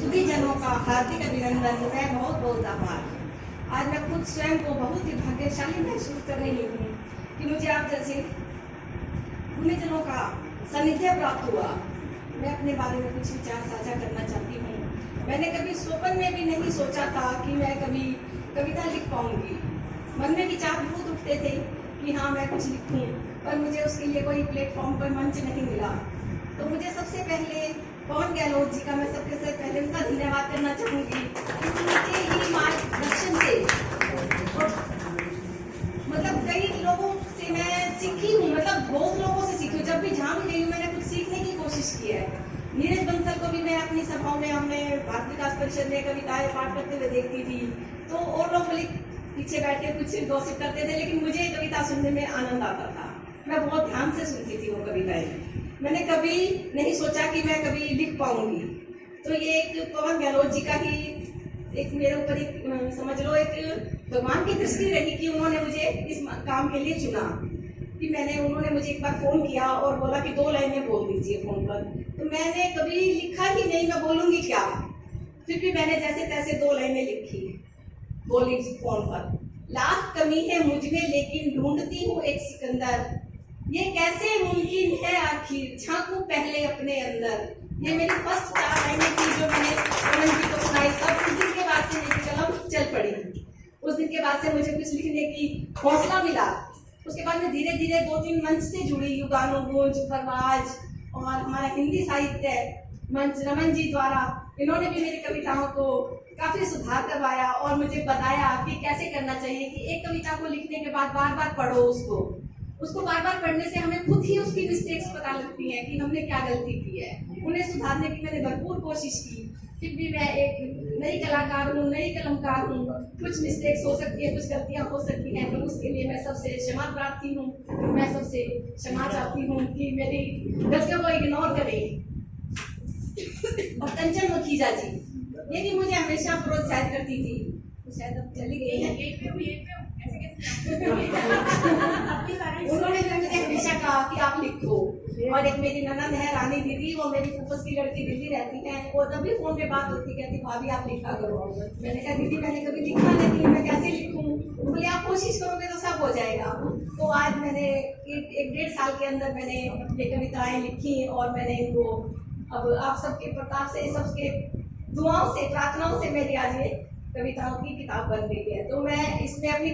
सभी जनों का हार्दिक अभिनंदन। मैं बहुत बहुत आभार। आज मैं खुद स्वयं को बहुत ही भाग्यशाली महसूस कर रही हूँ कि मुझे आप जैसे गुणीजनों का सानिध्य प्राप्त हुआ। मैं अपने बारे में कुछ विचार साझा करना चाहती हूँ। मैंने कभी स्वप्न में भी नहीं सोचा था कि मैं कभी कविता लिख पाऊंगी। मन में विचार बहुत उठते थे कि हाँ मैं कुछ लिखूं, पर मुझे उसके लिए कोई प्लेटफॉर्म पर मंच नहीं मिला। तो मुझे सबसे पहले पवन गहलोत जी का मैं सबसे पहले उनका धन्यवाद करना चाहूँगी। उनके ही मार्गदर्शन से मतलब कई लोगों से मैं सीखी हूँ, मतलब बहुत लोगों से सीखी हूँ। जब भी जहाँ भी गई हूँ मैंने कुछ सीखने की कोशिश की है। नीरज बंसल को भी मैं अपनी सभाओं में हमने भारत विकास परिषद में कविताएं पाठ करते हुए देखती थी, तो और लोग बोले पीछे बैठ के कुछ गॉसिप करते थे, लेकिन मुझे कविता सुनने में आनंद आता था। मैं बहुत ध्यान से सुनती थी वो कविताएं। मैंने कभी नहीं सोचा कि मैं कभी लिख पाऊंगी। तो ये एक पवन गहलोत जी का ही एक मेरे ऊपर एक समझ लो एक भगवान की दृष्टि रही कि उन्होंने मुझे इस काम के लिए चुना। कि उन्होंने मुझे एक बार फोन किया और बोला कि 2 लाइनें बोल दीजिए फोन पर। तो मैंने कभी लिखा ही नहीं, मैं बोलूंगी क्या। फिर भी मैंने जैसे तैसे 2 लाइनें लिखी, बोली फोन पर। लाख कमी है मुझ में लेकिन ढूंढती हूँ एक सिकंदर, ये कैसे मुमकिन है आखिर, झांकू पहले अपने अंदर। ये मेरी फर्स्ट 4 लाइनें थी जो मैंने पवन जी को सुनाई। तब उस दिन के बाद से मेरी कलम चल पड़ी। उस दिन के बाद से मुझे कुछ लिखने की हौसला मिला। उसके बाद में धीरे धीरे 2-3 मंच से जुड़ी, युगानु गुंज, परवाज और हमारा हिंदी साहित्य मंच रमन जी द्वारा, इन्होंने भी मेरी कविताओं को काफी सुधार करवाया और मुझे बताया कि कैसे करना चाहिए। कि एक कविता को लिखने के बाद बार बार पढ़ो उसको बार बार पढ़ने से हमें खुद ही उसकी मिस्टेक्स पता लगती हैं कि हमने क्या गलती की है। उन्हें सुधारने की मैंने भरपूर कोशिश की। फिर भी मैं एक नई कलाकार हूँ, नई कलमकार हूँ। कुछ मिस्टेक्स हो सकती है, कुछ गलतियाँ हो सकती हैं, तो उसके लिए मैं सबसे क्षमा प्रार्थी हूँ। मैं सबसे क्षमा चाहती हूँ कि मेरी गलतियों को इग्नोर करें। और कंचन मुखीजा जी, ये भी मुझे हमेशा प्रोत्साहित करती थी, शायद अब चली गई है। उन्होंने मुझे हमेशा कहा कि आप लिखो। और एक मेरी ननद है रानी दीदी, वो मेरी फूफस की लड़की दिल्ली रहती है, वो तब भी फोन पे बात होती, कहती भाभी आप लिखा करो। मैंने कहा दीदी मैंने कभी लिखा नहीं, मैं कैसे लिखूं। बोले आप कोशिश करोगे तो सब हो जाएगा। तो आज मैंने 1-1.5 साल के अंदर मैंने ये कविताएं लिखी और मैंने इनको अब आप सबके प्रताप से, सबके दुआओं से, प्रार्थनाओं से मेरी आज ये कविताओं की किताब बन गई है। तो मैं इसमें अपनी